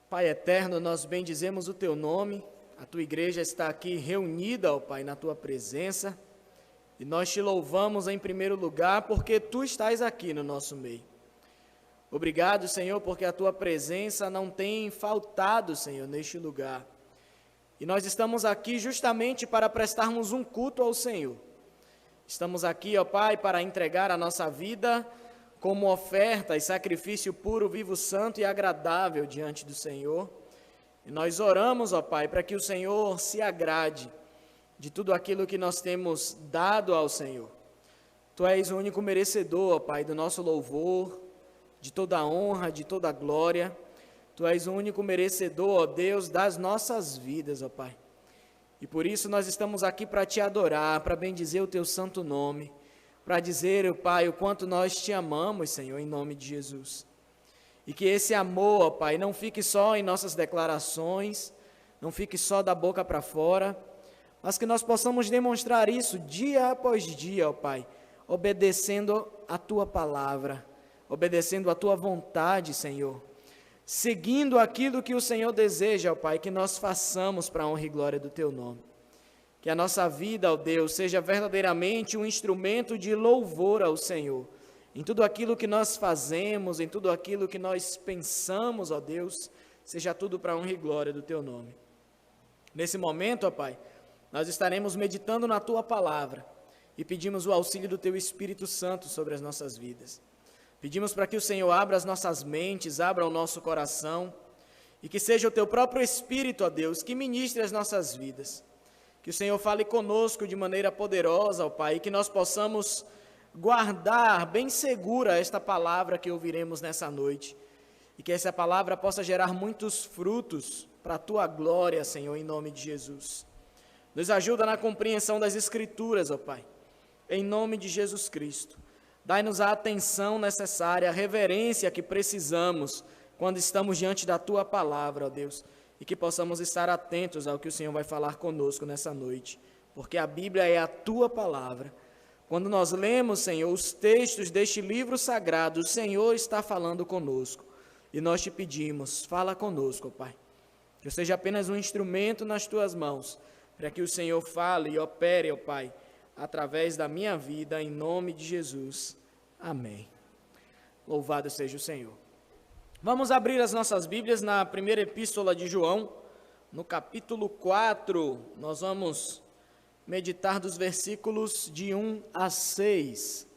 Pai eterno, nós bendizemos o Teu nome, a Tua igreja está aqui reunida, ó Pai, na Tua presença, e nós Te louvamos em primeiro lugar, porque Tu estás aqui no nosso meio. Obrigado, Senhor, porque a Tua presença não tem faltado, Senhor, neste lugar. E nós estamos aqui justamente para prestarmos um culto ao Senhor. Estamos aqui, ó Pai, para entregar a nossa vida como oferta e sacrifício puro, vivo, santo e agradável diante do Senhor. E nós oramos, ó Pai, para que o Senhor se agrade de tudo aquilo que nós temos dado ao Senhor. Tu és o único merecedor, ó Pai, do nosso louvor, de toda a honra, de toda a glória. Tu és o único merecedor, ó Deus, das nossas vidas, ó Pai. E por isso nós estamos aqui para Te adorar, para bendizer o Teu santo nome, para dizer, ó Pai, o quanto nós Te amamos, Senhor, em nome de Jesus. E que esse amor, ó Pai, não fique só em nossas declarações, não fique só da boca para fora, mas que nós possamos demonstrar isso dia após dia, ó Pai, obedecendo a Tua palavra, obedecendo a Tua vontade, Senhor, seguindo aquilo que o Senhor deseja, ó Pai, que nós façamos para a honra e glória do Teu nome. Que a nossa vida, ó Deus, seja verdadeiramente um instrumento de louvor ao Senhor. Em tudo aquilo que nós fazemos, em tudo aquilo que nós pensamos, ó Deus, seja tudo para a honra e glória do Teu nome. Nesse momento, ó Pai, nós estaremos meditando na Tua palavra e pedimos o auxílio do Teu Espírito Santo sobre as nossas vidas. Pedimos para que o Senhor abra as nossas mentes, abra o nosso coração e que seja o Teu próprio Espírito, ó Deus, que ministre as nossas vidas. Que o Senhor fale conosco de maneira poderosa, ó Pai, e que nós possamos guardar bem segura esta palavra que ouviremos nessa noite. E que essa palavra possa gerar muitos frutos para a Tua glória, Senhor, em nome de Jesus. Nos ajuda na compreensão das Escrituras, ó Pai, em nome de Jesus Cristo. Dai-nos a atenção necessária, a reverência que precisamos quando estamos diante da Tua palavra, ó Deus, e que possamos estar atentos ao que o Senhor vai falar conosco nessa noite, porque a Bíblia é a Tua palavra. Quando nós lemos, Senhor, os textos deste livro sagrado, o Senhor está falando conosco, e nós Te pedimos, fala conosco, ó Pai, que eu seja apenas um instrumento nas Tuas mãos, para que o Senhor fale e opere, ó Pai, através da minha vida, em nome de Jesus. Amém. Louvado seja o Senhor. Vamos abrir as nossas Bíblias na primeira epístola de João, no capítulo 4. Nós vamos meditar dos versículos de 1 a 6.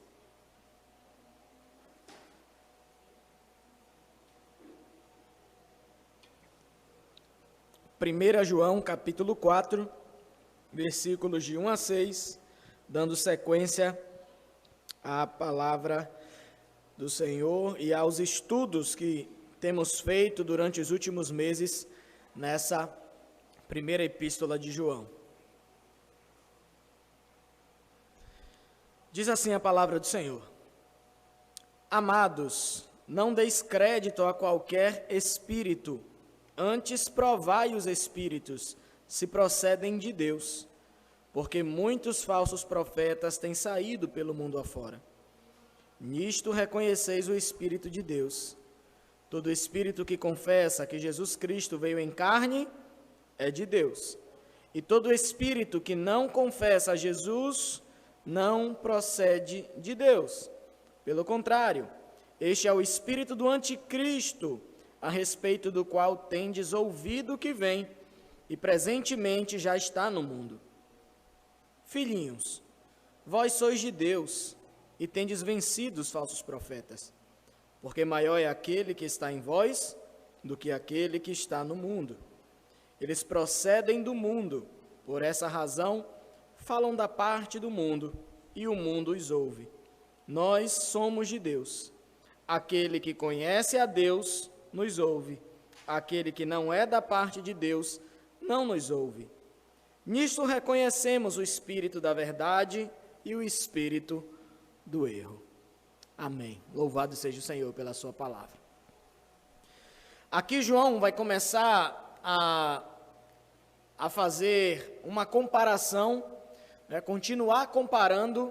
Primeira João, capítulo 4, versículos de 1 a 6, dando sequência à palavra do Senhor e aos estudos que temos feito durante os últimos meses nessa primeira epístola de João. Diz assim a palavra do Senhor: Amados, não deis crédito a qualquer espírito, antes provai os espíritos, se procedem de Deus, porque muitos falsos profetas têm saído pelo mundo afora. Nisto reconheceis o Espírito de Deus. Todo espírito que confessa que Jesus Cristo veio em carne é de Deus. E todo espírito que não confessa a Jesus não procede de Deus. Pelo contrário, este é o espírito do anticristo, a respeito do qual tendes ouvido que vem, e presentemente já está no mundo. Filhinhos, vós sois de Deus, e tendes vencido os falsos profetas, porque maior é aquele que está em vós do que aquele que está no mundo. Eles procedem do mundo, por essa razão falam da parte do mundo, e o mundo os ouve. Nós somos de Deus. Aquele que conhece a Deus nos ouve. Aquele que não é da parte de Deus não nos ouve. Nisto reconhecemos o espírito da verdade e o espírito do erro. Amém. Louvado seja o Senhor pela sua palavra. Aqui João vai começar a fazer uma comparação, continuar comparando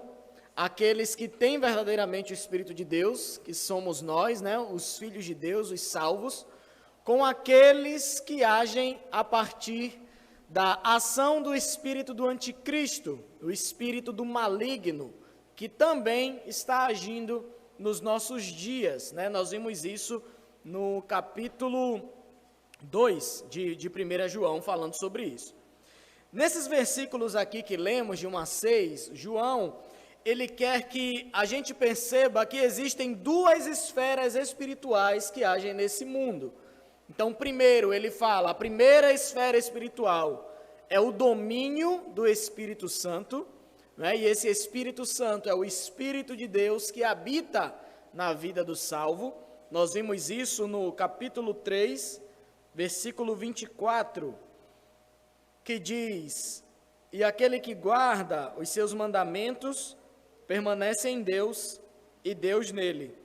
aqueles que têm verdadeiramente o Espírito de Deus, que somos nós, os filhos de Deus, os salvos, com aqueles que agem a partir da ação do espírito do anticristo, o espírito do maligno, que também está agindo nos nossos dias, né? Nós vimos isso no capítulo 2 de 1 João, falando sobre isso. Nesses versículos aqui que lemos, de 1 a 6, João, ele quer que a gente perceba que existem duas esferas espirituais que agem nesse mundo. Então, primeiro, ele fala, a primeira esfera espiritual é o domínio do Espírito Santo, né? E esse Espírito Santo é o Espírito de Deus que habita na vida do salvo. Nós vimos isso no capítulo 3, versículo 24, que diz, e aquele que guarda os seus mandamentos permanece em Deus e Deus nele.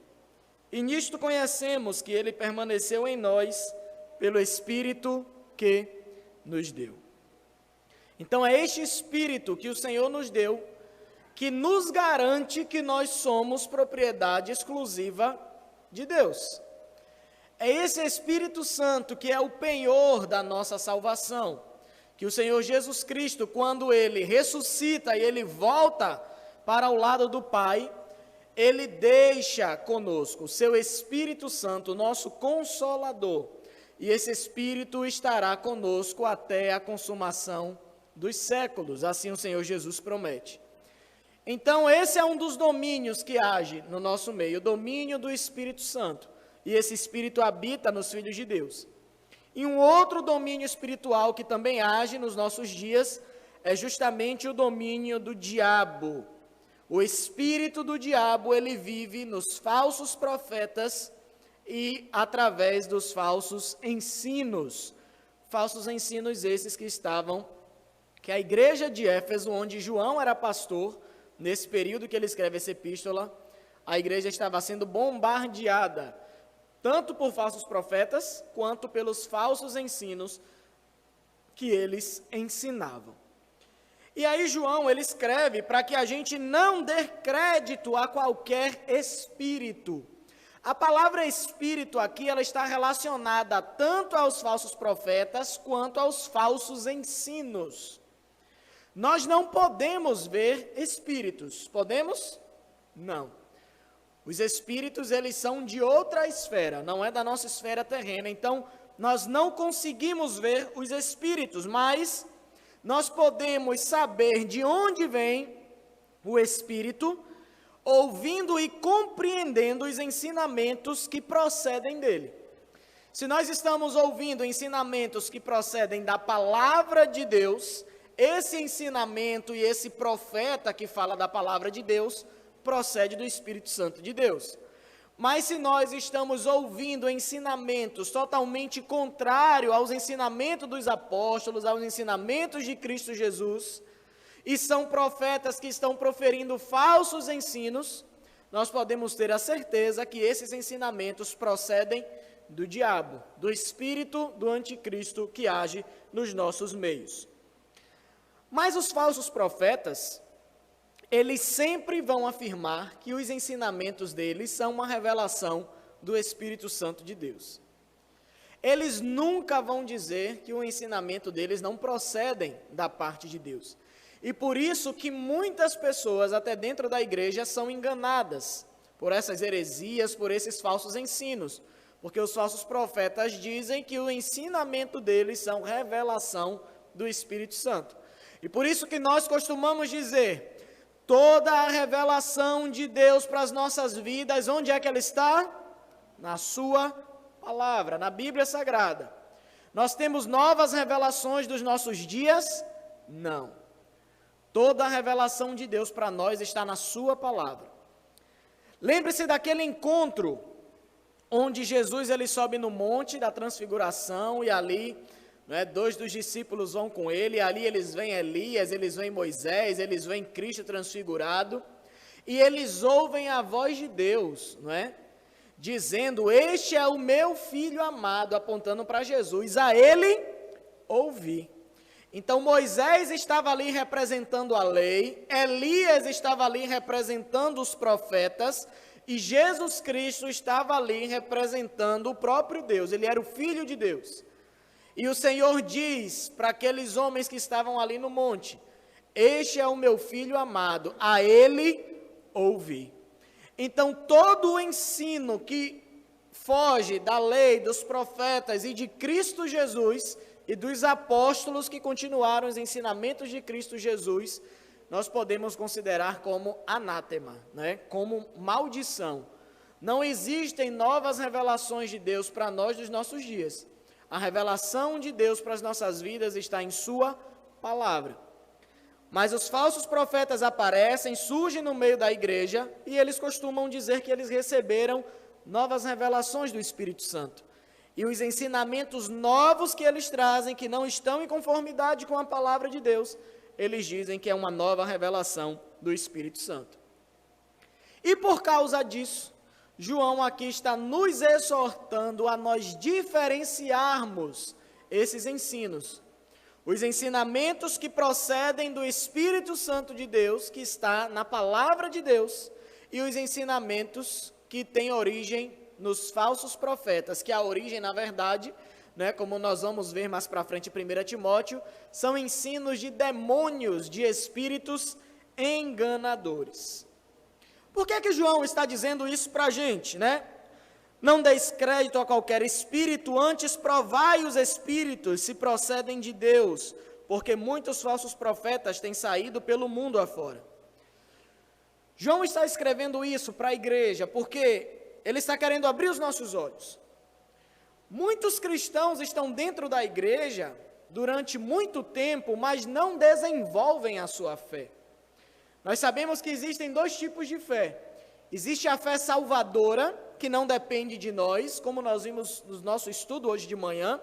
E nisto conhecemos que ele permaneceu em nós pelo Espírito que nos deu. Então é este Espírito que o Senhor nos deu, que nos garante que nós somos propriedade exclusiva de Deus. É esse Espírito Santo que é o penhor da nossa salvação, que o Senhor Jesus Cristo, quando ele ressuscita e ele volta para o lado do Pai, ele deixa conosco o seu Espírito Santo, nosso Consolador, e esse Espírito estará conosco até a consumação dos séculos, assim o Senhor Jesus promete. Então, esse é um dos domínios que age no nosso meio, o domínio do Espírito Santo, e esse Espírito habita nos filhos de Deus. E um outro domínio espiritual que também age nos nossos dias é justamente o domínio do diabo. O espírito do diabo, ele vive nos falsos profetas e através dos falsos ensinos. Falsos ensinos esses que a igreja de Éfeso, onde João era pastor, nesse período que ele escreve essa epístola, a igreja estava sendo bombardeada, tanto por falsos profetas, quanto pelos falsos ensinos que eles ensinavam. E aí João, ele escreve para que a gente não dê crédito a qualquer espírito. A palavra espírito aqui, ela está relacionada tanto aos falsos profetas, quanto aos falsos ensinos. Nós não podemos ver espíritos, podemos? Não. Os espíritos, eles são de outra esfera, não é da nossa esfera terrena, então nós não conseguimos ver os espíritos, mas nós podemos saber de onde vem o espírito, ouvindo e compreendendo os ensinamentos que procedem dele. Se nós estamos ouvindo ensinamentos que procedem da palavra de Deus, esse ensinamento e esse profeta que fala da palavra de Deus procede do Espírito Santo de Deus. Mas se nós estamos ouvindo ensinamentos totalmente contrários aos ensinamentos dos apóstolos, aos ensinamentos de Cristo Jesus, e são profetas que estão proferindo falsos ensinos, nós podemos ter a certeza que esses ensinamentos procedem do diabo, do espírito do anticristo que age nos nossos meios. Mas os falsos profetas, eles sempre vão afirmar que os ensinamentos deles são uma revelação do Espírito Santo de Deus. Eles nunca vão dizer que o ensinamento deles não procedem da parte de Deus. E por isso que muitas pessoas, até dentro da igreja, são enganadas por essas heresias, por esses falsos ensinos. Porque os falsos profetas dizem que o ensinamento deles são revelação do Espírito Santo. E por isso que nós costumamos dizer, toda a revelação de Deus para as nossas vidas, onde é que ela está? Na sua palavra, na Bíblia Sagrada. Nós temos novas revelações dos nossos dias? Não. Toda a revelação de Deus para nós está na sua palavra. Lembre-se daquele encontro onde Jesus ele sobe no monte da transfiguração e ali, dois dos discípulos vão com ele, e ali eles veem Elias, eles veem Moisés, eles veem Cristo transfigurado, e eles ouvem a voz de Deus, dizendo, este é o meu filho amado, apontando para Jesus, a ele ouvi. Então Moisés estava ali representando a lei, Elias estava ali representando os profetas, E Jesus Cristo estava ali representando o próprio Deus, ele era o Filho de Deus. E o Senhor diz para aqueles homens que estavam ali no monte: este é o meu Filho amado, a ele ouvi. Então todo o ensino que foge da lei, dos profetas e de Cristo Jesus e dos apóstolos que continuaram os ensinamentos de Cristo Jesus, nós podemos considerar como anátema, né? Como maldição. Não existem novas revelações de Deus para nós dos nossos dias. A revelação de Deus para as nossas vidas está em sua palavra. Mas os falsos profetas aparecem, surgem no meio da igreja e eles costumam dizer que eles receberam novas revelações do Espírito Santo. E os ensinamentos novos que eles trazem, que não estão em conformidade com a palavra de Deus, eles dizem que é uma nova revelação do Espírito Santo. E por causa disso, João aqui está nos exortando a nós diferenciarmos esses ensinos. Os ensinamentos que procedem do Espírito Santo de Deus, que está na palavra de Deus, e os ensinamentos que têm origem nos falsos profetas, que a origem, na verdade, né, como nós vamos ver mais para frente em 1 Timóteo, são ensinos de demônios, de espíritos enganadores. Por que João está dizendo isso para a gente, né? Não deis crédito a qualquer espírito, antes provai os espíritos se procedem de Deus, porque muitos falsos profetas têm saído pelo mundo afora. João está escrevendo isso para a igreja, porque ele está querendo abrir os nossos olhos. Muitos cristãos estão dentro da igreja durante muito tempo, mas não desenvolvem a sua fé. Nós sabemos que existem dois tipos de fé. Existe a fé salvadora, que não depende de nós, como nós vimos no nosso estudo hoje de manhã,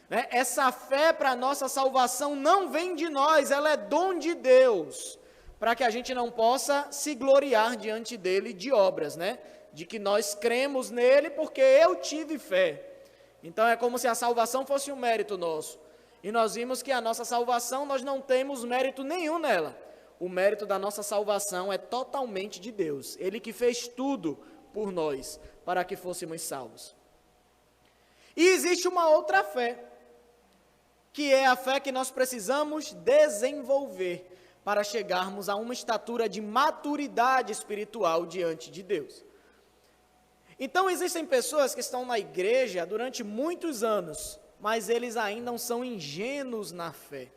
né? Essa fé para a nossa salvação não vem de nós, ela é dom de Deus, para que a gente não possa se gloriar diante dele de obras, né? De que nós cremos nele porque eu tive fé. Então é como se a salvação fosse um mérito nosso. E nós vimos que a nossa salvação, nós não temos mérito nenhum nela. O mérito da nossa salvação é totalmente de Deus. Ele que fez tudo por nós, para que fôssemos salvos. E existe uma outra fé, que é a fé que nós precisamos desenvolver para chegarmos a uma estatura de maturidade espiritual diante de Deus. Então existem pessoas que estão na igreja durante muitos anos, mas eles ainda são ingênuos na fé.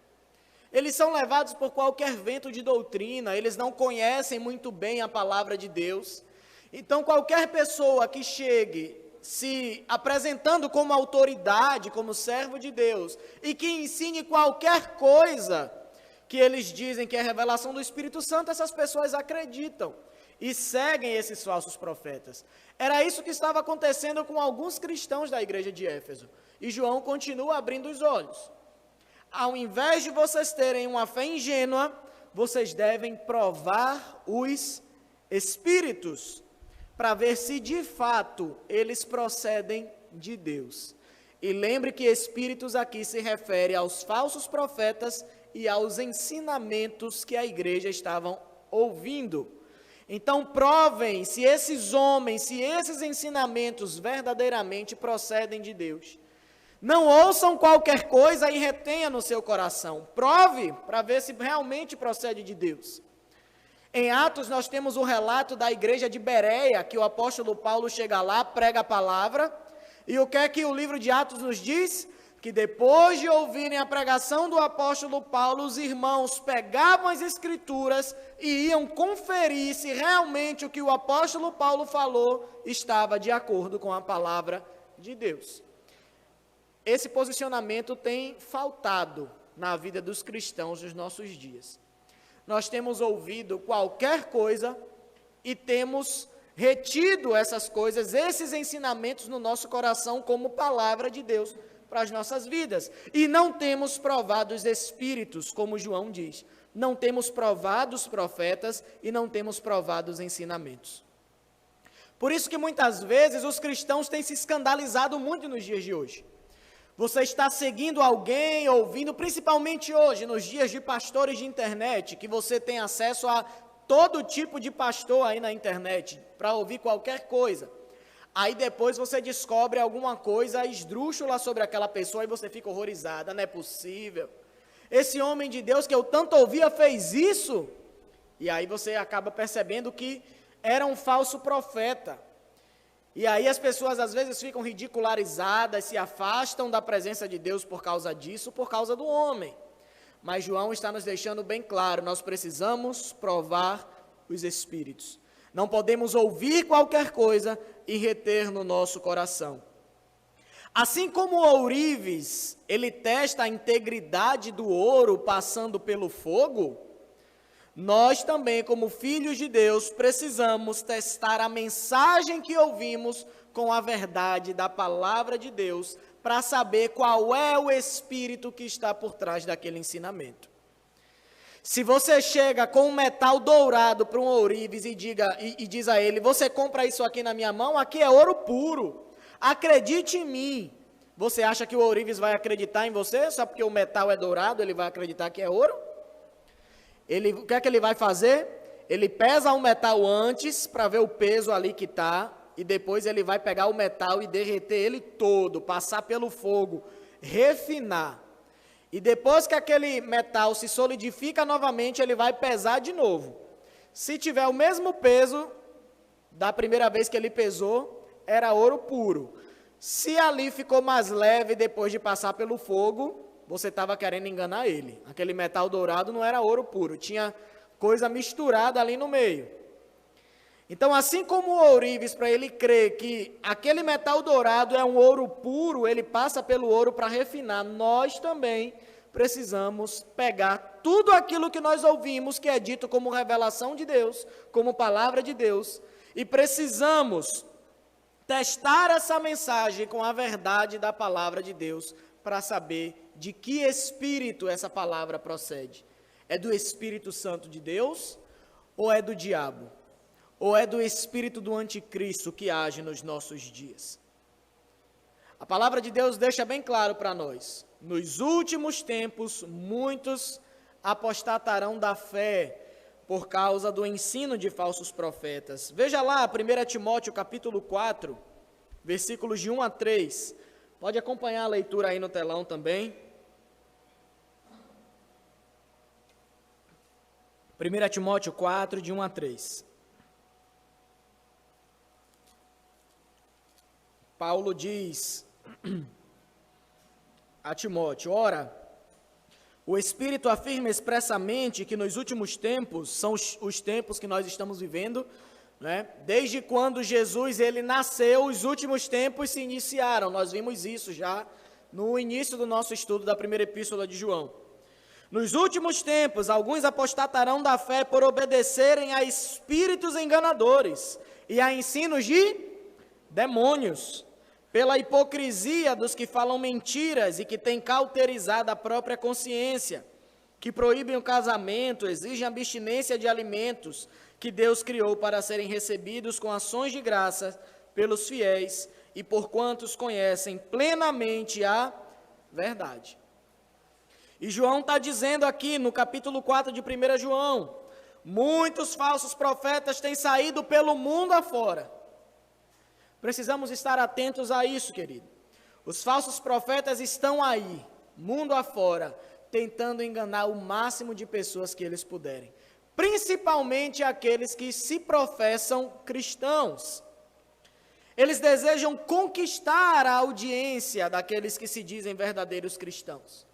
Eles são levados por qualquer vento de doutrina, eles não conhecem muito bem a palavra de Deus. Então qualquer pessoa que chegue se apresentando como autoridade, como servo de Deus, e que ensine qualquer coisa que eles dizem que é revelação do Espírito Santo, essas pessoas acreditam e seguem esses falsos profetas. Era isso que estava acontecendo com alguns cristãos da igreja de Éfeso. E João continua abrindo os olhos. Ao invés de vocês terem uma fé ingênua, vocês devem provar os espíritos, para ver se de fato eles procedem de Deus. E lembre que espíritos aqui se refere aos falsos profetas e aos ensinamentos que a igreja estavam ouvindo. Então provem se esses homens, se esses ensinamentos verdadeiramente procedem de Deus. Não ouçam qualquer coisa e retenha no seu coração. Prove para ver se realmente procede de Deus. Em Atos nós temos o relato da igreja de Bereia, que o apóstolo Paulo chega lá, prega a palavra. E o que é que o livro de Atos nos diz? Que depois de ouvirem a pregação do apóstolo Paulo, os irmãos pegavam as escrituras e iam conferir se realmente o que o apóstolo Paulo falou estava de acordo com a palavra de Deus. Esse posicionamento tem faltado na vida dos cristãos nos nossos dias. Nós temos ouvido qualquer coisa e temos retido essas coisas, esses ensinamentos no nosso coração como palavra de Deus para as nossas vidas. E não temos provado os espíritos, como João diz. Não temos provado os profetas e não temos provado os ensinamentos. Por isso que muitas vezes os cristãos têm se escandalizado muito nos dias de hoje. Você está seguindo alguém, ouvindo, principalmente hoje, nos dias de pastores de internet, que você tem acesso a todo tipo de pastor aí na internet para ouvir qualquer coisa. Aí depois você descobre alguma coisa esdrúxula sobre aquela pessoa e você fica horrorizada, não é possível. Esse homem de Deus que eu tanto ouvia fez isso. E aí você acaba percebendo que era um falso profeta. E aí as pessoas às vezes ficam ridicularizadas, se afastam da presença de Deus por causa disso, por causa do homem. Mas João está nos deixando bem claro, nós precisamos provar os espíritos. Não podemos ouvir qualquer coisa e reter no nosso coração. Assim como o ourives, ele testa a integridade do ouro passando pelo fogo, nós também, como filhos de Deus, precisamos testar a mensagem que ouvimos com a verdade da palavra de Deus, para saber qual é o espírito que está por trás daquele ensinamento. Se você chega com um metal dourado para um ourives e diz a ele, você compra isso aqui na minha mão, aqui é ouro puro, acredite em mim. Você acha que o ourives vai acreditar em você? Só porque o metal é dourado, ele vai acreditar que é ouro? O que é que ele vai fazer? Ele pesa o metal antes, para ver o peso ali que está, e depois ele vai pegar o metal e derreter ele todo, passar pelo fogo, refinar. E depois que aquele metal se solidifica novamente, ele vai pesar de novo. Se tiver o mesmo peso da primeira vez que ele pesou, era ouro puro. Se ali ficou mais leve depois de passar pelo fogo, você estava querendo enganar ele. Aquele metal dourado não era ouro puro, tinha coisa misturada ali no meio. Então, assim como o ourives, para ele crer que aquele metal dourado é um ouro puro, ele passa pelo ouro para refinar. Nós também precisamos pegar tudo aquilo que nós ouvimos, que é dito como revelação de Deus, como palavra de Deus, e precisamos testar essa mensagem com a verdade da palavra de Deus, para saber de que espírito essa palavra procede. É do Espírito Santo de Deus ou é do diabo? Ou é do espírito do anticristo que age nos nossos dias? A palavra de Deus deixa bem claro para nós. Nos últimos tempos, muitos apostatarão da fé por causa do ensino de falsos profetas. Veja lá, 1 Timóteo capítulo 4, versículos de 1 a 3. Pode acompanhar a leitura aí no telão também. 1 Timóteo 4, de 1 a 3. Paulo diz a Timóteo, ora, o Espírito afirma expressamente que nos últimos tempos, são os tempos que nós estamos vivendo, né? Desde quando Jesus ele nasceu, os últimos tempos se iniciaram, nós vimos isso já no início do nosso estudo da primeira epístola de João. Nos últimos tempos, alguns apostatarão da fé por obedecerem a espíritos enganadores e a ensinos de demônios, pela hipocrisia dos que falam mentiras e que têm cauterizado a própria consciência, que proíbem o casamento, exigem abstinência de alimentos que Deus criou para serem recebidos com ações de graça pelos fiéis e por quantos conhecem plenamente a verdade. E João está dizendo aqui no capítulo 4 de 1 João, muitos falsos profetas têm saído pelo mundo afora. Precisamos estar atentos a isso, querido. Os falsos profetas estão aí, mundo afora, tentando enganar o máximo de pessoas que eles puderem. Principalmente aqueles que se professam cristãos. Eles desejam conquistar a audiência daqueles que se dizem verdadeiros cristãos.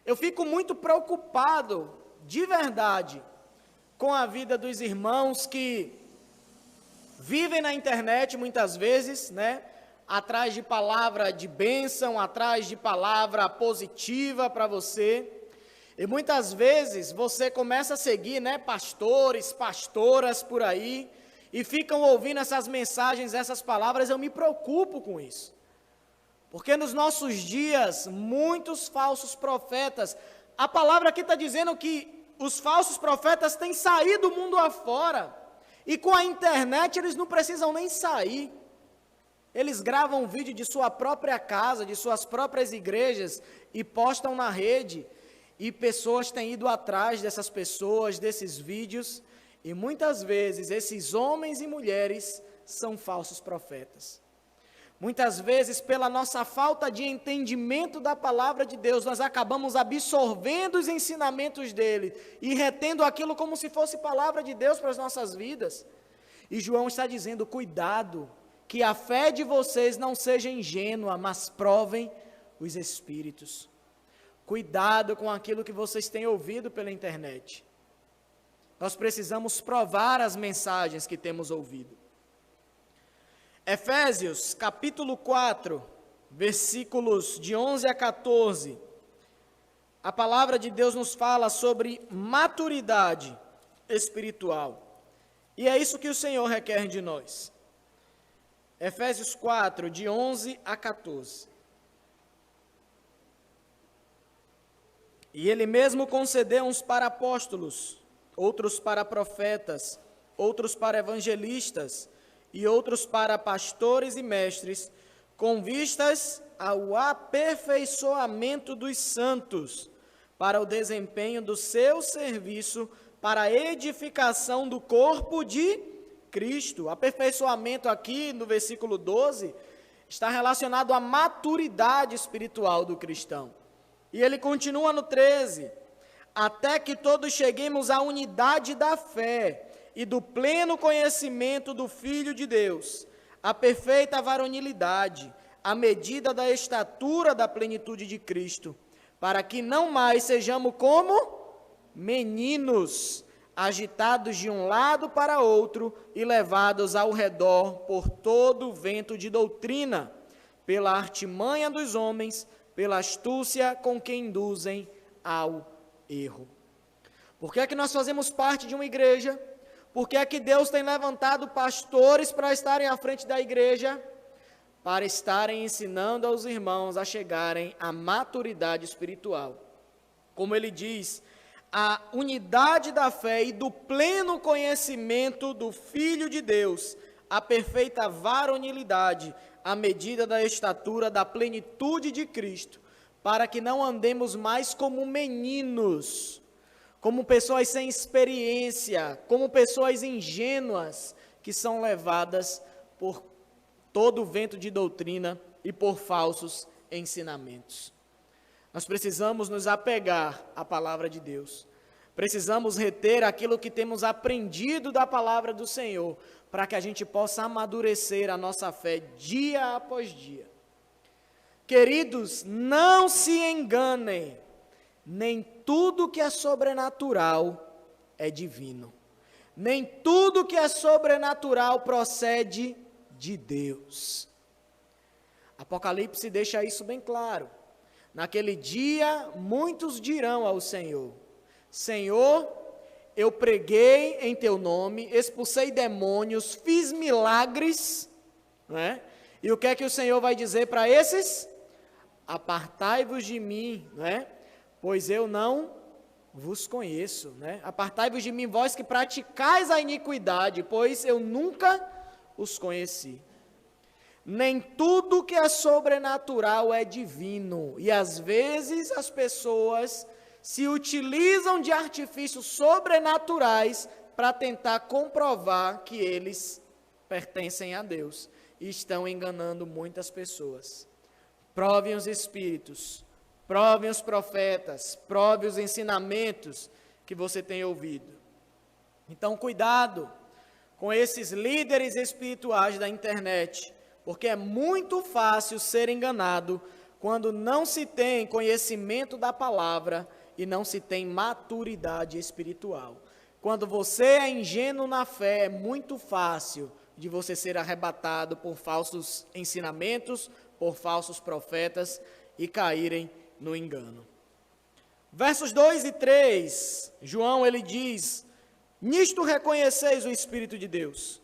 Eu fico muito preocupado, de verdade, com a vida dos irmãos que vivem na internet muitas vezes, né? Atrás de palavra de bênção, atrás de palavra positiva para você. E muitas vezes você começa a seguir, né, pastores, pastoras por aí, e ficam ouvindo essas mensagens, essas palavras. Eu me preocupo com isso. Porque nos nossos dias, muitos falsos profetas, a palavra aqui está dizendo que os falsos profetas têm saído do mundo afora. E com a internet eles não precisam nem sair. Eles gravam um vídeo de sua própria casa, de suas próprias igrejas e postam na rede. E pessoas têm ido atrás dessas pessoas, desses vídeos, E muitas vezes esses homens e mulheres são falsos profetas. Muitas vezes, pela nossa falta de entendimento da palavra de Deus, nós acabamos absorvendo os ensinamentos dele e retendo aquilo como se fosse palavra de Deus para as nossas vidas. E João está dizendo, cuidado, que a fé de vocês não seja ingênua, mas provem os espíritos. Cuidado com aquilo que vocês têm ouvido pela internet. Nós precisamos provar as mensagens que temos ouvido. Efésios, capítulo 4, versículos de 11 a 14. A palavra de Deus nos fala sobre maturidade espiritual. E é isso que o Senhor requer de nós. Efésios 4, de 11 a 14. E ele mesmo concedeu uns para apóstolos, outros para profetas, outros para evangelistas, e outros para pastores e mestres, com vistas ao aperfeiçoamento dos santos, para o desempenho do seu serviço, para a edificação do corpo de Cristo. Aperfeiçoamento aqui no versículo 12 está relacionado à maturidade espiritual do cristão. E ele continua no 13, até que todos cheguemos à unidade da fé e do pleno conhecimento do Filho de Deus, a perfeita varonilidade, à medida da estatura da plenitude de Cristo, para que não mais sejamos como meninos, agitados de um lado para outro e levados ao redor por todo o vento de doutrina, pela artimanha dos homens, pela astúcia com que induzem ao erro. Por que é que nós fazemos parte de uma igreja? Por que é que Deus tem levantado pastores para estarem à frente da igreja? Para estarem ensinando aos irmãos a chegarem à maturidade espiritual. Como ele diz, a unidade da fé e do pleno conhecimento do Filho de Deus, a perfeita varonilidade, à medida da estatura da plenitude de Cristo, para que não andemos mais como meninos, como pessoas sem experiência, como pessoas ingênuas, que são levadas por todo o vento de doutrina e por falsos ensinamentos. Nós precisamos nos apegar à palavra de Deus. Precisamos reter aquilo que temos aprendido da palavra do Senhor, para que a gente possa amadurecer a nossa fé dia após dia. Queridos, não se enganem, nem tudo que é sobrenatural é divino. Nem tudo que é sobrenatural procede de Deus. Apocalipse deixa isso bem claro. Naquele dia, muitos dirão ao Senhor: Senhor, eu preguei em teu nome, expulsei demônios, fiz milagres, não é? E o que é que o Senhor vai dizer para esses? Apartai-vos de mim, não é? Pois eu não vos conheço, né? Apartai-vos de mim, vós que praticais a iniquidade, pois eu nunca os conheci. Nem tudo que é sobrenatural é divino, e às vezes as pessoas se utilizam de artifícios sobrenaturais para tentar comprovar que eles pertencem a Deus, e estão enganando muitas pessoas. Provem os espíritos, provem os profetas, provem os ensinamentos que você tem ouvido. Então, cuidado com esses líderes espirituais da internet, porque é muito fácil ser enganado quando não se tem conhecimento da palavra e não se tem maturidade espiritual. Quando você é ingênuo na fé, é muito fácil de você ser arrebatado por falsos ensinamentos, por falsos profetas e caírem no engano. Versos 2 e 3, João ele diz: nisto reconheceis o Espírito de Deus.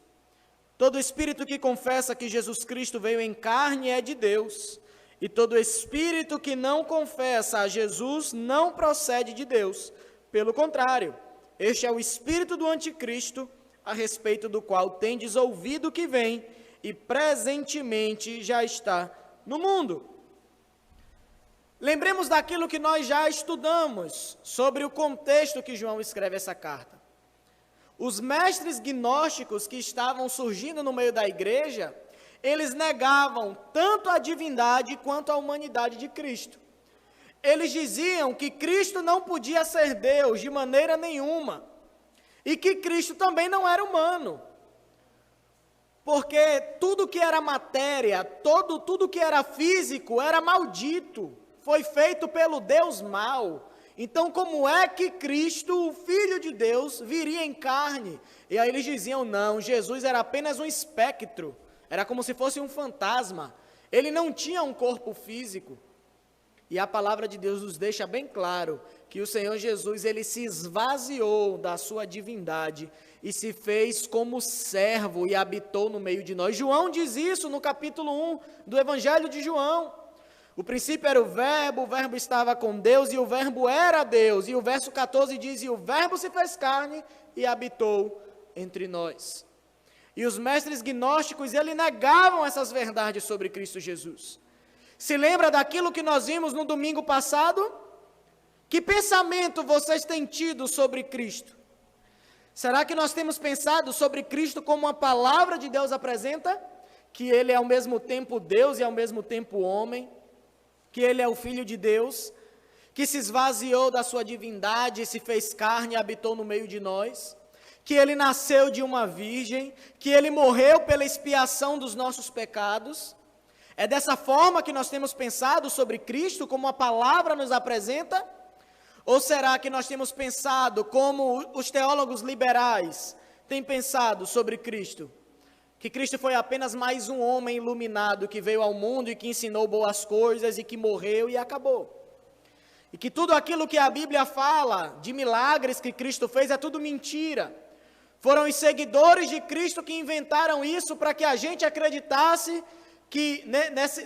Todo espírito que confessa que Jesus Cristo veio em carne é de Deus, e todo espírito que não confessa a Jesus não procede de Deus. Pelo contrário, este é o espírito do anticristo, a respeito do qual tendes ouvido que vem, e presentemente já está no mundo. Lembremos daquilo que nós já estudamos sobre o contexto que João escreve essa carta. Os mestres gnósticos que estavam surgindo no meio da igreja, eles negavam tanto a divindade quanto a humanidade de Cristo. Eles diziam que Cristo não podia ser Deus de maneira nenhuma, e que Cristo também não era humano, porque tudo que era matéria, tudo que era físico era maldito, foi feito pelo Deus mau. Então, como é que Cristo, o Filho de Deus, viria em carne? E aí eles diziam, não, Jesus era apenas um espectro, era como se fosse um fantasma, ele não tinha um corpo físico. E a palavra de Deus nos deixa bem claro que o Senhor Jesus, ele se esvaziou da sua divindade e se fez como servo e habitou no meio de nós. João diz isso no capítulo 1 do Evangelho de João. O princípio era o verbo estava com Deus e o verbo era Deus. E o verso 14 diz, e o verbo se fez carne e habitou entre nós. E os mestres gnósticos, eles negavam essas verdades sobre Cristo Jesus. Se lembra daquilo que nós vimos no domingo passado? Que pensamento vocês têm tido sobre Cristo? Será que nós temos pensado sobre Cristo como a palavra de Deus apresenta? Que Ele é ao mesmo tempo Deus e ao mesmo tempo homem? Que Ele é o Filho de Deus? Que se esvaziou da sua divindade, se fez carne e habitou no meio de nós? Que Ele nasceu de uma virgem? Que Ele morreu pela expiação dos nossos pecados? É dessa forma que nós temos pensado sobre Cristo, como a palavra nos apresenta? Ou será que nós temos pensado como os teólogos liberais têm pensado sobre Cristo? Que Cristo foi apenas mais um homem iluminado que veio ao mundo e que ensinou boas coisas e que morreu e acabou. E que tudo aquilo que a Bíblia fala de milagres que Cristo fez é tudo mentira. Foram os seguidores de Cristo que inventaram isso para que a gente acreditasse que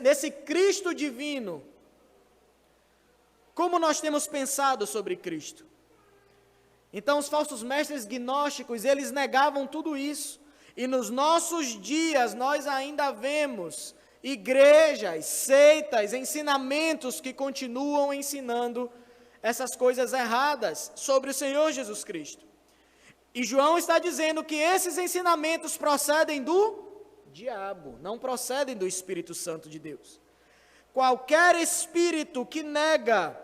nesse Cristo divino. Como nós temos pensado sobre Cristo? Então, os falsos mestres gnósticos, eles negavam tudo isso. E nos nossos dias, nós ainda vemos igrejas, seitas, ensinamentos que continuam ensinando essas coisas erradas sobre o Senhor Jesus Cristo. E João está dizendo que esses ensinamentos procedem do diabo, não procedem do Espírito Santo de Deus. Qualquer espírito que nega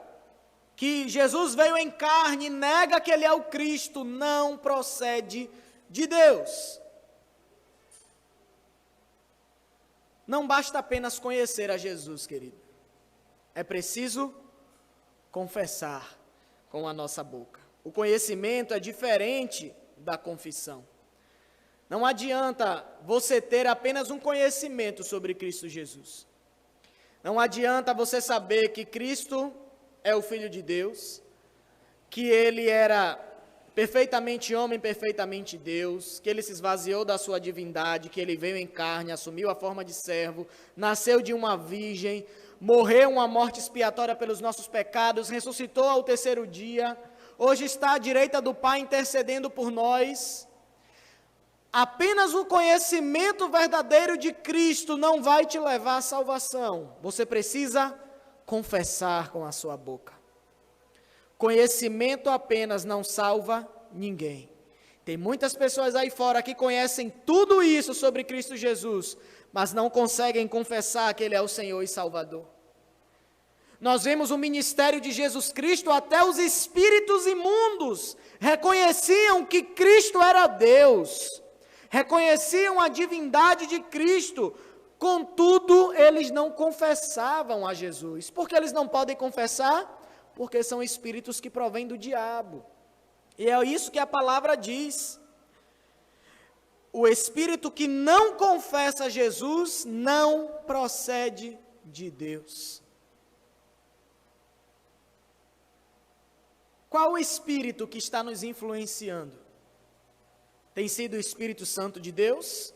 que Jesus veio em carne, nega que Ele é o Cristo, não procede de Deus. Não basta apenas conhecer a Jesus, querido. É preciso confessar com a nossa boca. O conhecimento é diferente da confissão. Não adianta você ter apenas um conhecimento sobre Cristo Jesus. Não adianta você saber que Cristo é o Filho de Deus, que Ele era perfeitamente homem, perfeitamente Deus, que Ele se esvaziou da sua divindade, que Ele veio em carne, assumiu a forma de servo, nasceu de uma virgem, morreu uma morte expiatória pelos nossos pecados, ressuscitou ao terceiro dia, hoje está à direita do Pai intercedendo por nós. Apenas o conhecimento verdadeiro de Cristo não vai te levar à salvação. Você precisa confessar com a sua boca. Conhecimento apenas não salva ninguém. Tem muitas pessoas aí fora que conhecem tudo isso sobre Cristo Jesus, mas não conseguem confessar que Ele é o Senhor e Salvador. Nós vemos o ministério de Jesus Cristo, até os espíritos imundos reconheciam que Cristo era Deus. Reconheciam a divindade de Cristo, contudo, eles não confessavam a Jesus. Por que eles não podem confessar? Porque são espíritos que provêm do diabo. E é isso que a palavra diz. O espírito que não confessa Jesus não procede de Deus. Qual o espírito que está nos influenciando? Tem sido o Espírito Santo de Deus?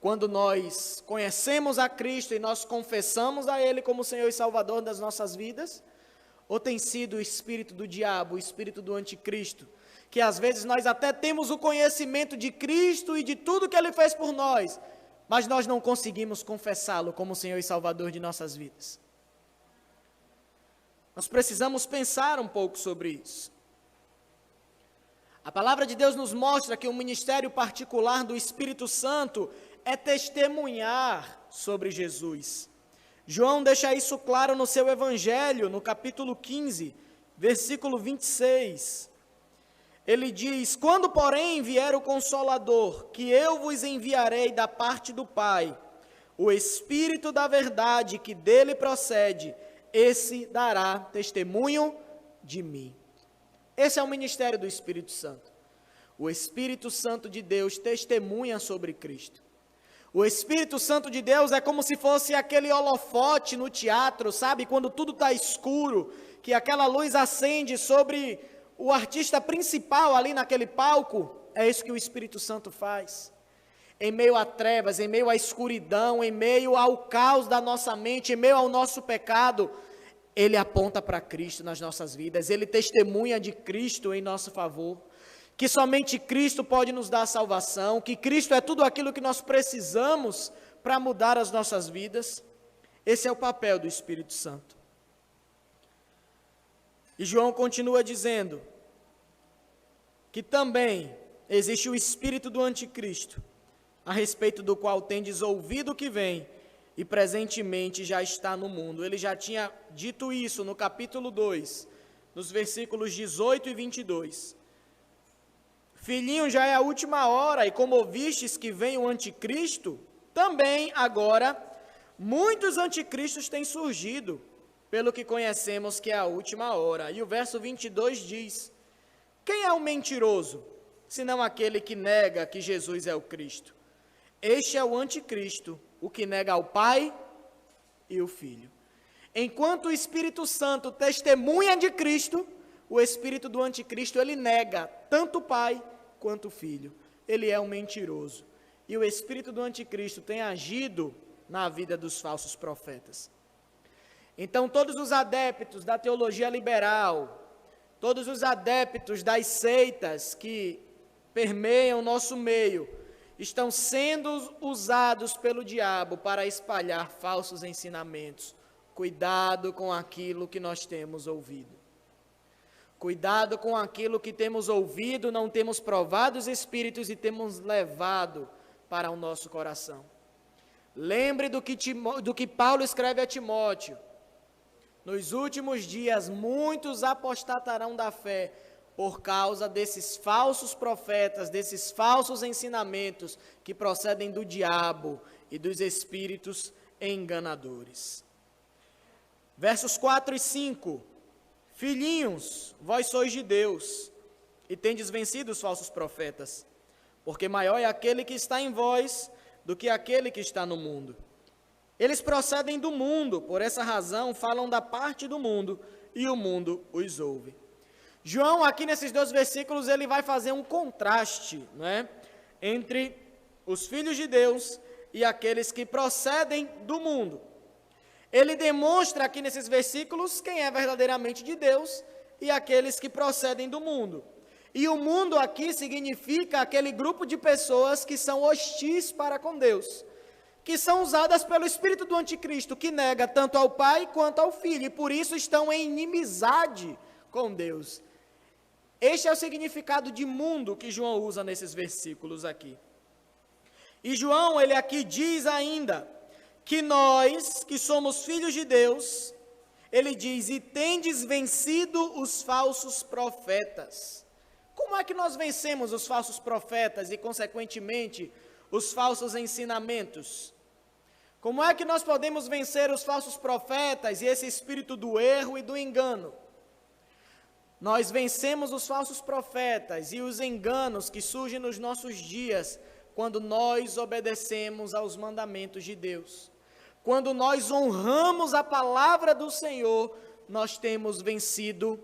Quando nós conhecemos a Cristo e nós confessamos a Ele como Senhor e Salvador das nossas vidas? Ou tem sido o espírito do diabo, o espírito do anticristo, que às vezes nós até temos o conhecimento de Cristo e de tudo que Ele fez por nós, mas nós não conseguimos confessá-lo como Senhor e Salvador de nossas vidas? Nós precisamos pensar um pouco sobre isso. A palavra de Deus nos mostra que o ministério particular do Espírito Santo é testemunhar sobre Jesus. João deixa isso claro no seu evangelho, no capítulo 15, versículo 26. Ele diz: quando, porém, vier o Consolador, que eu vos enviarei da parte do Pai, o Espírito da verdade que dele procede, esse dará testemunho de mim. Esse é o ministério do Espírito Santo. O Espírito Santo de Deus testemunha sobre Cristo. O Espírito Santo de Deus é como se fosse aquele holofote no teatro, sabe? Quando tudo está escuro, que aquela luz acende sobre o artista principal ali naquele palco. É isso que o Espírito Santo faz. Em meio a trevas, em meio à escuridão, em meio ao caos da nossa mente, em meio ao nosso pecado, Ele aponta para Cristo nas nossas vidas, Ele testemunha de Cristo em nosso favor, que somente Cristo pode nos dar salvação, que Cristo é tudo aquilo que nós precisamos para mudar as nossas vidas. Esse é o papel do Espírito Santo. E João continua dizendo que também existe o espírito do anticristo, a respeito do qual tendes ouvido que vem, e presentemente já está no mundo. Ele já tinha dito isso no capítulo 2, nos versículos 18 e 22. Filhinho, já é a última hora, e como ouvistes que vem o anticristo, também agora muitos anticristos têm surgido, pelo que conhecemos que é a última hora. E o verso 22 diz: quem é o mentiroso, senão aquele que nega que Jesus é o Cristo? Este é o anticristo, o que nega ao Pai e o Filho. Enquanto o Espírito Santo testemunha de Cristo, o espírito do anticristo, ele nega tanto o Pai quanto o Filho. Ele é um mentiroso. E o espírito do anticristo tem agido na vida dos falsos profetas. Então, todos os adeptos da teologia liberal, todos os adeptos das seitas que permeiam o nosso meio, estão sendo usados pelo diabo para espalhar falsos ensinamentos. Cuidado com aquilo que nós temos ouvido. Cuidado com aquilo que temos ouvido, não temos provado os espíritos e temos levado para o nosso coração. Lembre do que Paulo escreve a Timóteo. Nos últimos dias, muitos apostatarão da fé, por causa desses falsos profetas, desses falsos ensinamentos que procedem do diabo e dos espíritos enganadores. Versos 4 e 5. Filhinhos, vós sois de Deus, e tendes vencido os falsos profetas, porque maior é aquele que está em vós do que aquele que está no mundo. Eles procedem do mundo, por essa razão falam da parte do mundo, e o mundo os ouve. João, aqui nesses 2 versículos, ele vai fazer um contraste, né, entre os filhos de Deus e aqueles que procedem do mundo. Ele demonstra aqui nesses versículos quem é verdadeiramente de Deus e aqueles que procedem do mundo. E o mundo aqui significa aquele grupo de pessoas que são hostis para com Deus, que são usadas pelo espírito do anticristo, que nega tanto ao Pai quanto ao Filho, e por isso estão em inimizade com Deus. Este é o significado de mundo que João usa nesses versículos aqui. E João, ele aqui diz ainda que nós, que somos filhos de Deus, ele diz, e tendes vencido os falsos profetas. Como é que nós vencemos os falsos profetas e, consequentemente, os falsos ensinamentos? Como é que nós podemos vencer os falsos profetas e esse espírito do erro e do engano? Nós vencemos os falsos profetas e os enganos que surgem nos nossos dias quando nós obedecemos aos mandamentos de Deus. Quando nós honramos a palavra do Senhor, nós temos vencido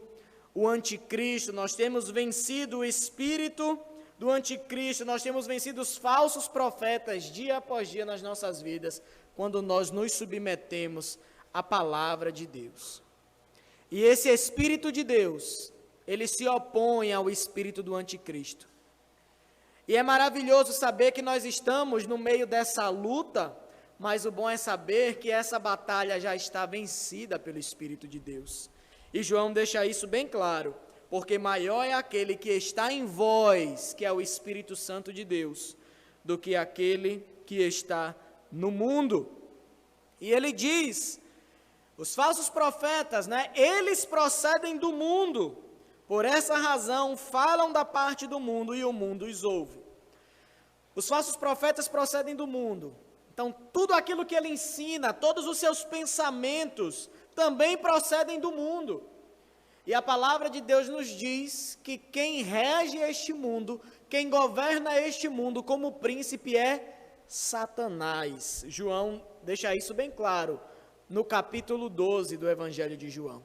o anticristo, nós temos vencido o espírito do anticristo, nós temos vencido os falsos profetas dia após dia nas nossas vidas, quando nós nos submetemos à palavra de Deus. E esse Espírito de Deus, ele se opõe ao espírito do anticristo. E é maravilhoso saber que nós estamos no meio dessa luta, mas o bom é saber que essa batalha já está vencida pelo Espírito de Deus. E João deixa isso bem claro, porque maior é aquele que está em vós, que é o Espírito Santo de Deus, do que aquele que está no mundo. E ele diz, os falsos profetas, eles procedem do mundo, por essa razão falam da parte do mundo e o mundo os ouve. Os falsos profetas procedem do mundo, então tudo aquilo que ele ensina, todos os seus pensamentos também procedem do mundo. E a palavra de Deus nos diz que quem rege este mundo, quem governa este mundo como príncipe é Satanás. João deixa isso bem claro no capítulo 12 do Evangelho de João.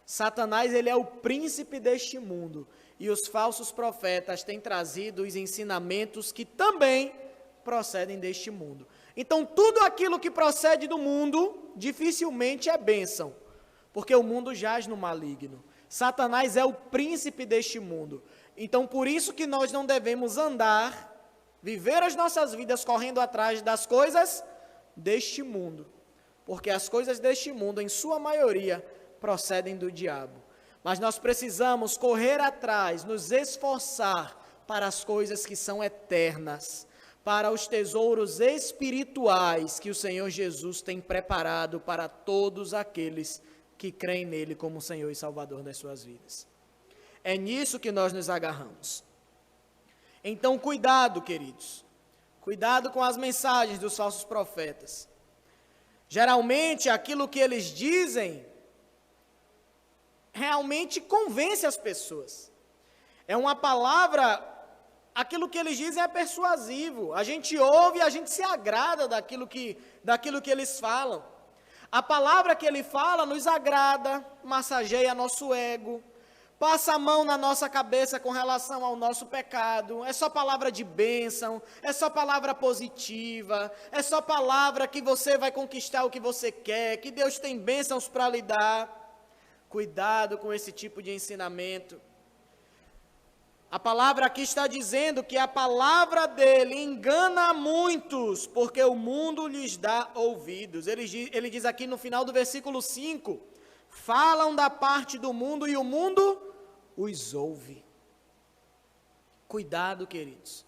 Satanás, ele é o príncipe deste mundo, e os falsos profetas têm trazido os ensinamentos que também procedem deste mundo. Então, tudo aquilo que procede do mundo, dificilmente é bênção, porque o mundo jaz no maligno. Satanás é o príncipe deste mundo. Então, por isso que nós não devemos andar, viver as nossas vidas correndo atrás das coisas deste mundo, porque as coisas deste mundo, em sua maioria, procedem do diabo. Mas nós precisamos correr atrás, nos esforçar para as coisas que são eternas, para os tesouros espirituais que o Senhor Jesus tem preparado para todos aqueles que creem nele como Senhor e Salvador das suas vidas. É nisso que nós nos agarramos. Então, cuidado, queridos. Cuidado com as mensagens dos falsos profetas. Geralmente, aquilo que eles dizem realmente convence as pessoas. É uma palavra, aquilo que eles dizem é persuasivo. A gente ouve e a gente se agrada daquilo que eles falam. A palavra que ele fala nos agrada, massageia nosso ego, passa a mão na nossa cabeça com relação ao nosso pecado. É só palavra de bênção, é só palavra positiva, é só palavra que você vai conquistar o que você quer, que Deus tem bênçãos para lhe dar. Cuidado com esse tipo de ensinamento. A palavra aqui está dizendo que a palavra dele engana muitos, porque o mundo lhes dá ouvidos. Ele diz aqui no final do versículo 5, falam da parte do mundo e o mundo os ouve. Cuidado, queridos.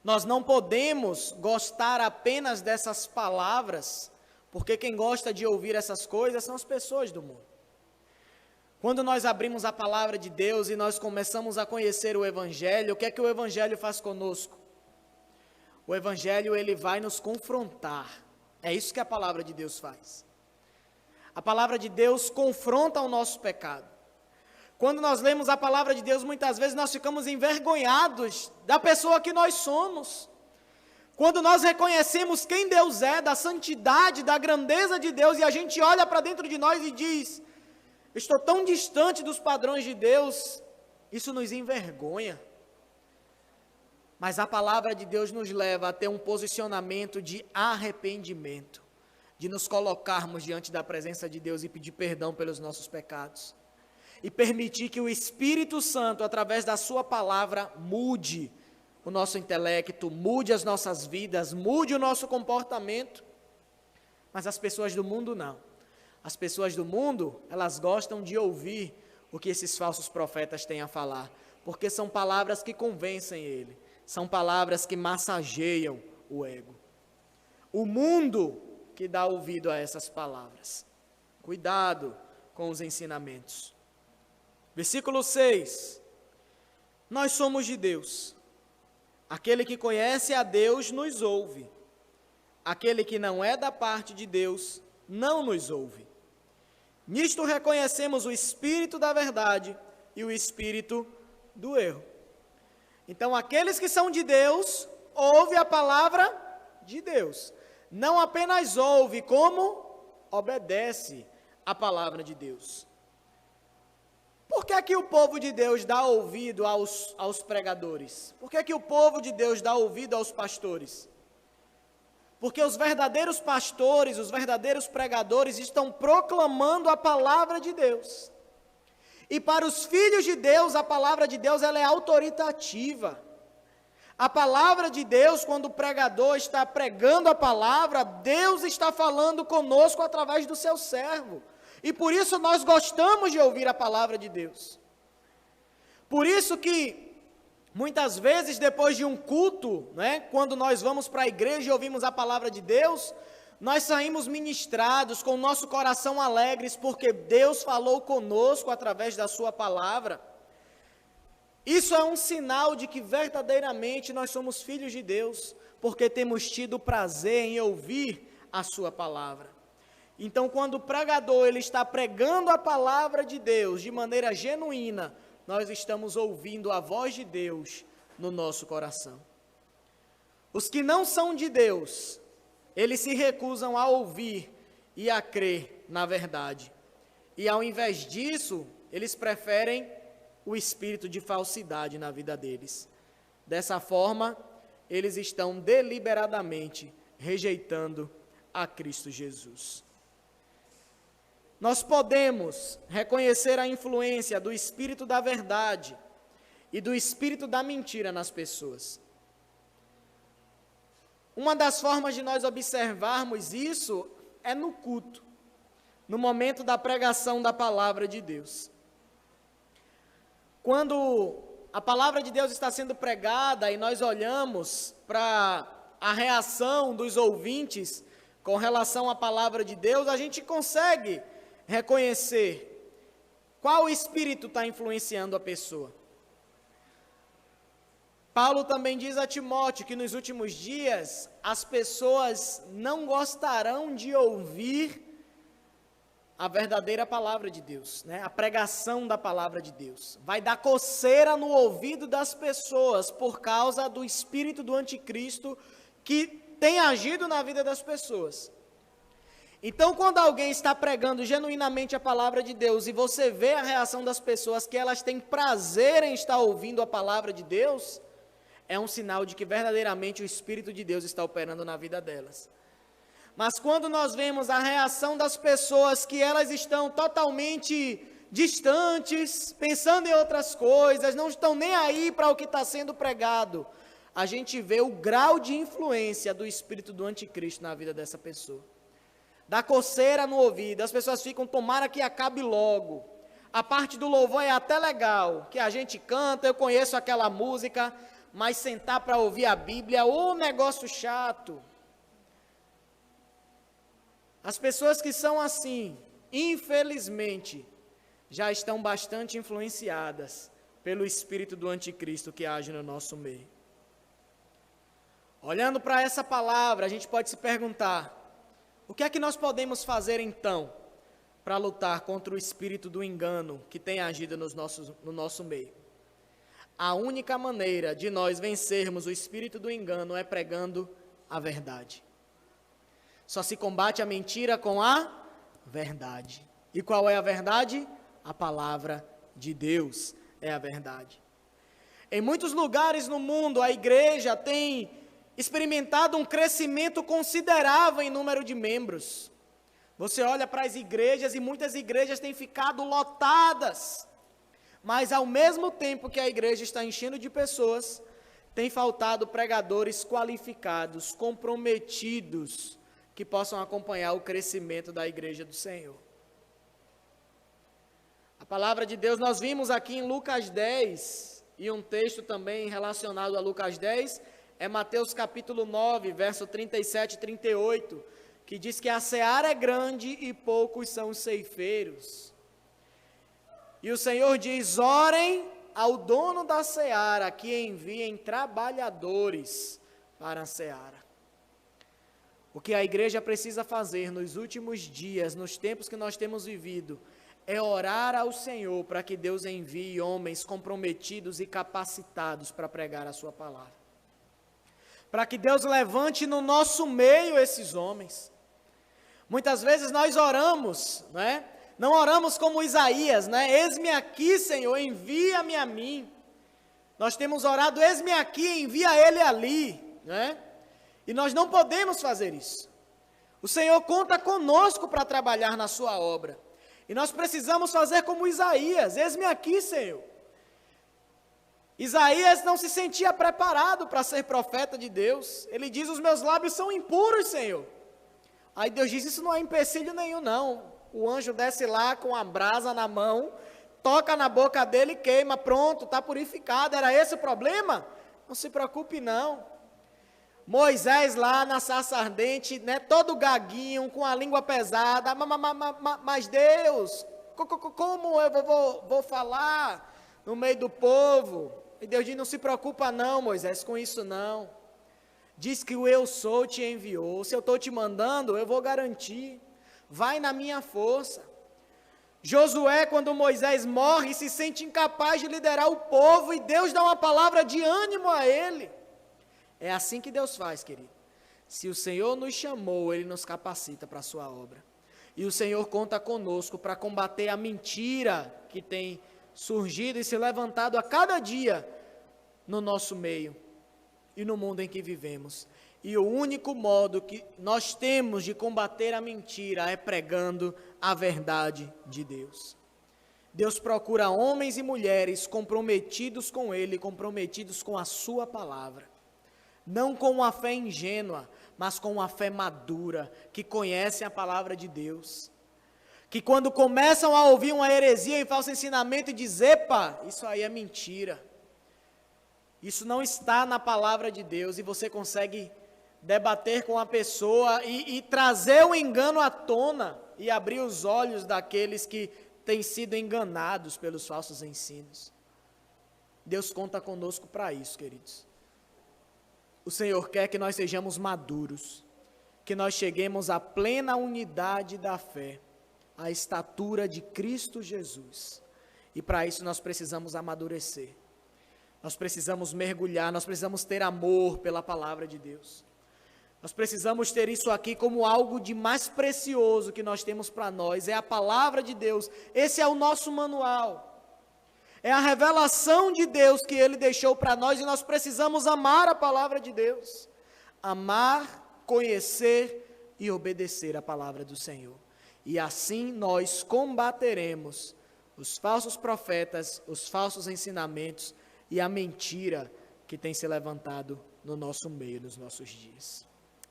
Nós não podemos gostar apenas dessas palavras, porque quem gosta de ouvir essas coisas são as pessoas do mundo. Quando nós abrimos a palavra de Deus e nós começamos a conhecer o Evangelho, o que é que o Evangelho faz conosco? O Evangelho, ele vai nos confrontar. É isso que a palavra de Deus faz. A palavra de Deus confronta o nosso pecado. Quando nós lemos a palavra de Deus, muitas vezes nós ficamos envergonhados da pessoa que nós somos. Quando nós reconhecemos quem Deus é, da santidade, da grandeza de Deus, e a gente olha para dentro de nós e diz, estou tão distante dos padrões de Deus, isso nos envergonha. Mas a palavra de Deus nos leva a ter um posicionamento de arrependimento, de nos colocarmos diante da presença de Deus e pedir perdão pelos nossos pecados. E permitir que o Espírito Santo, através da sua palavra, mude o nosso intelecto, mude as nossas vidas, mude o nosso comportamento. Mas as pessoas do mundo não. As pessoas do mundo, elas gostam de ouvir o que esses falsos profetas têm a falar, porque são palavras que convencem ele, são palavras que massageiam o ego. O mundo que dá ouvido a essas palavras. Cuidado com os ensinamentos. Versículo 6. Nós somos de Deus. Aquele que conhece a Deus nos ouve. Aquele que não é da parte de Deus não nos ouve. Nisto reconhecemos o espírito da verdade e o espírito do erro. Então, aqueles que são de Deus, ouvem a palavra de Deus. Não apenas ouve, como obedece a palavra de Deus. Por que que o povo de Deus dá ouvido aos pregadores? Por que que o povo de Deus dá ouvido aos pastores? Porque os verdadeiros pastores, os verdadeiros pregadores estão proclamando a palavra de Deus. E para os filhos de Deus, a palavra de Deus ela é autoritativa. A palavra de Deus, quando o pregador está pregando a palavra, Deus está falando conosco através do seu servo. E por isso nós gostamos de ouvir a palavra de Deus. Por isso que, muitas vezes, depois de um culto, né, quando nós vamos para a igreja e ouvimos a palavra de Deus, nós saímos ministrados, com o nosso coração alegres, porque Deus falou conosco através da sua palavra. Isso é um sinal de que verdadeiramente nós somos filhos de Deus, porque temos tido prazer em ouvir a sua palavra. Então, quando o pregador ele está pregando a palavra de Deus de maneira genuína, nós estamos ouvindo a voz de Deus no nosso coração. Os que não são de Deus, eles se recusam a ouvir e a crer na verdade. E ao invés disso, eles preferem o espírito de falsidade na vida deles. Dessa forma, eles estão deliberadamente rejeitando a Cristo Jesus. Nós podemos reconhecer a influência do espírito da verdade e do espírito da mentira nas pessoas. Uma das formas de nós observarmos isso é no culto, no momento da pregação da palavra de Deus. Quando a palavra de Deus está sendo pregada e nós olhamos para a reação dos ouvintes com relação à palavra de Deus, a gente consegue reconhecer qual espírito está influenciando a pessoa. Paulo também diz a Timóteo que nos últimos dias as pessoas não gostarão de ouvir a verdadeira palavra de Deus, né? A pregação da palavra de Deus. Vai dar coceira no ouvido das pessoas por causa do espírito do anticristo que tem agido na vida das pessoas. Então, quando alguém está pregando genuinamente a palavra de Deus e você vê a reação das pessoas que elas têm prazer em estar ouvindo a palavra de Deus, é um sinal de que verdadeiramente o Espírito de Deus está operando na vida delas. Mas quando nós vemos a reação das pessoas que elas estão totalmente distantes, pensando em outras coisas, não estão nem aí para o que está sendo pregado, a gente vê o grau de influência do espírito do anticristo na vida dessa pessoa. Dá coceira no ouvido, as pessoas ficam, tomara que acabe logo. A parte do louvor é até legal, que a gente canta, eu conheço aquela música, mas sentar para ouvir a Bíblia, ô negócio chato. As pessoas que são assim, infelizmente, já estão bastante influenciadas pelo espírito do anticristo que age no nosso meio. Olhando para essa palavra, a gente pode se perguntar, o que é que nós podemos fazer então para lutar contra o espírito do engano que tem agido no nosso meio? A única maneira de nós vencermos o espírito do engano é pregando a verdade. Só se combate a mentira com a verdade. E qual é a verdade? A palavra de Deus é a verdade. Em muitos lugares no mundo, a igreja tem experimentado um crescimento considerável em número de membros. Você olha para as igrejas e muitas igrejas têm ficado lotadas. Mas ao mesmo tempo que a igreja está enchendo de pessoas, tem faltado pregadores qualificados, comprometidos, que possam acompanhar o crescimento da igreja do Senhor. A palavra de Deus nós vimos aqui em Lucas 10, e um texto também relacionado a Lucas 10, é Mateus capítulo 9, verso 37 e 38, que diz que a seara é grande e poucos são os ceifeiros. E o Senhor diz, orem ao dono da seara, que enviem trabalhadores para a seara. O que a igreja precisa fazer nos últimos dias, nos tempos que nós temos vivido, é orar ao Senhor para que Deus envie homens comprometidos e capacitados para pregar a sua palavra. Para que Deus levante no nosso meio esses homens. Muitas vezes nós oramos, né? Não oramos como Isaías, né? Eis-me aqui, Senhor, envia-me a mim. Nós temos orado, eis-me aqui, envia ele ali, né? E nós não podemos fazer isso. O Senhor conta conosco para trabalhar na sua obra. E nós precisamos fazer como Isaías, eis-me aqui, Senhor. Isaías não se sentia preparado para ser profeta de Deus. Ele diz, os meus lábios são impuros, Senhor. Aí Deus diz, isso não é empecilho nenhum, não. O anjo desce lá com a brasa na mão, toca na boca dele e queima, pronto, está purificado. Era esse o problema? Não se preocupe não. Moisés lá na sarça ardente, né, todo gaguinho, com a língua pesada, mas Deus, como eu vou falar no meio do povo? E Deus diz, não se preocupa não, Moisés, com isso não. Diz que o eu sou te enviou, se eu estou te mandando, eu vou garantir. Vai na minha força. Josué, quando Moisés morre, se sente incapaz de liderar o povo e Deus dá uma palavra de ânimo a ele. É assim que Deus faz, querido. Se o Senhor nos chamou, Ele nos capacita para a sua obra. E o Senhor conta conosco para combater a mentira que tem surgido e se levantado a cada dia no nosso meio e no mundo em que vivemos. E o único modo que nós temos de combater a mentira é pregando a verdade de Deus. Deus procura homens e mulheres comprometidos com Ele, comprometidos com a sua palavra. Não com uma fé ingênua, mas com uma fé madura, que conhecem a palavra de Deus. Que quando começam a ouvir uma heresia e falso ensinamento e dizer, epa, isso aí é mentira. Isso não está na palavra de Deus e você consegue debater com a pessoa e trazer o engano à tona e abrir os olhos daqueles que têm sido enganados pelos falsos ensinos. Deus conta conosco para isso, queridos. O Senhor quer que nós sejamos maduros, que nós cheguemos à plena unidade da fé, à estatura de Cristo Jesus. E para isso nós precisamos amadurecer. Nós precisamos mergulhar, nós precisamos ter amor pela palavra de Deus. Nós precisamos ter isso aqui como algo de mais precioso que nós temos para nós, é a palavra de Deus. Esse é o nosso manual. É a revelação de Deus que Ele deixou para nós e nós precisamos amar a palavra de Deus. Amar, conhecer e obedecer a palavra do Senhor. E assim nós combateremos os falsos profetas, os falsos ensinamentos e a mentira que tem se levantado no nosso meio, nos nossos dias.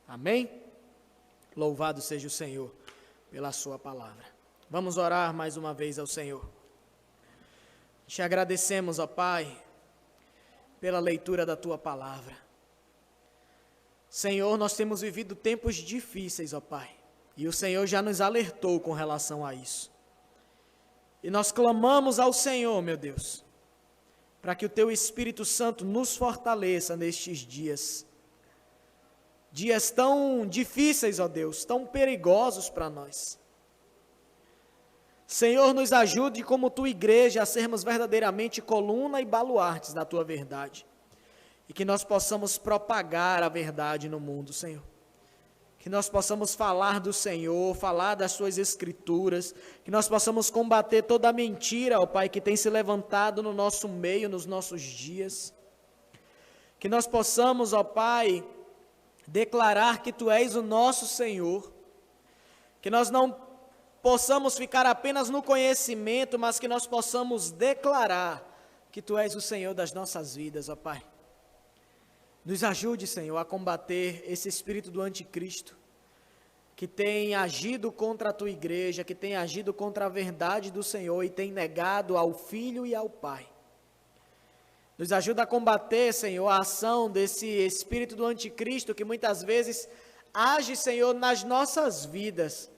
Amém? Louvado seja o Senhor pela sua palavra. Vamos orar mais uma vez ao Senhor. Te agradecemos, ó Pai, pela leitura da Tua palavra. Senhor, nós temos vivido tempos difíceis, ó Pai, e o Senhor já nos alertou com relação a isso. E nós clamamos ao Senhor, meu Deus, para que o Teu Espírito Santo nos fortaleça nestes dias. Dias tão difíceis, ó Deus, tão perigosos para nós. Senhor, nos ajude como Tua igreja a sermos verdadeiramente coluna e baluartes da Tua verdade. E que nós possamos propagar a verdade no mundo, Senhor. Que nós possamos falar do Senhor, falar das Suas Escrituras. Que nós possamos combater toda a mentira, ó Pai, que tem se levantado no nosso meio, nos nossos dias. Que nós possamos, ó Pai, declarar que Tu és o nosso Senhor. Que nós não possamos ficar apenas no conhecimento, mas que nós possamos declarar que Tu és o Senhor das nossas vidas, ó Pai. Nos ajude, Senhor, a combater esse espírito do anticristo, que tem agido contra a Tua igreja, que tem agido contra a verdade do Senhor e tem negado ao Filho e ao Pai. Nos ajuda a combater, Senhor, a ação desse espírito do anticristo, que muitas vezes age, Senhor, nas nossas vidas,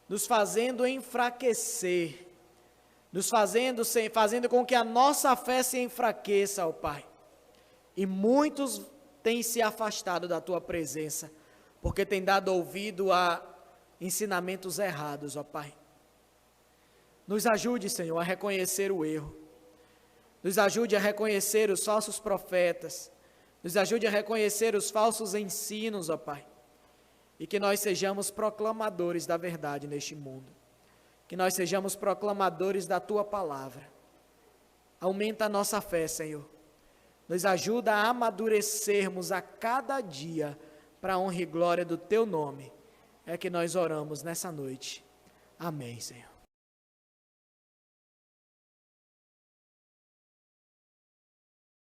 nos fazendo enfraquecer, fazendo com que a nossa fé se enfraqueça, ó Pai. E muitos têm se afastado da Tua presença, porque têm dado ouvido a ensinamentos errados, ó Pai. Nos ajude, Senhor, a reconhecer o erro. Nos ajude a reconhecer os falsos profetas. Nos ajude a reconhecer os falsos ensinos, ó Pai. E que nós sejamos proclamadores da verdade neste mundo. Que nós sejamos proclamadores da Tua palavra. Aumenta a nossa fé, Senhor. Nos ajuda a amadurecermos a cada dia para a honra e glória do Teu nome. É que nós oramos nessa noite. Amém, Senhor.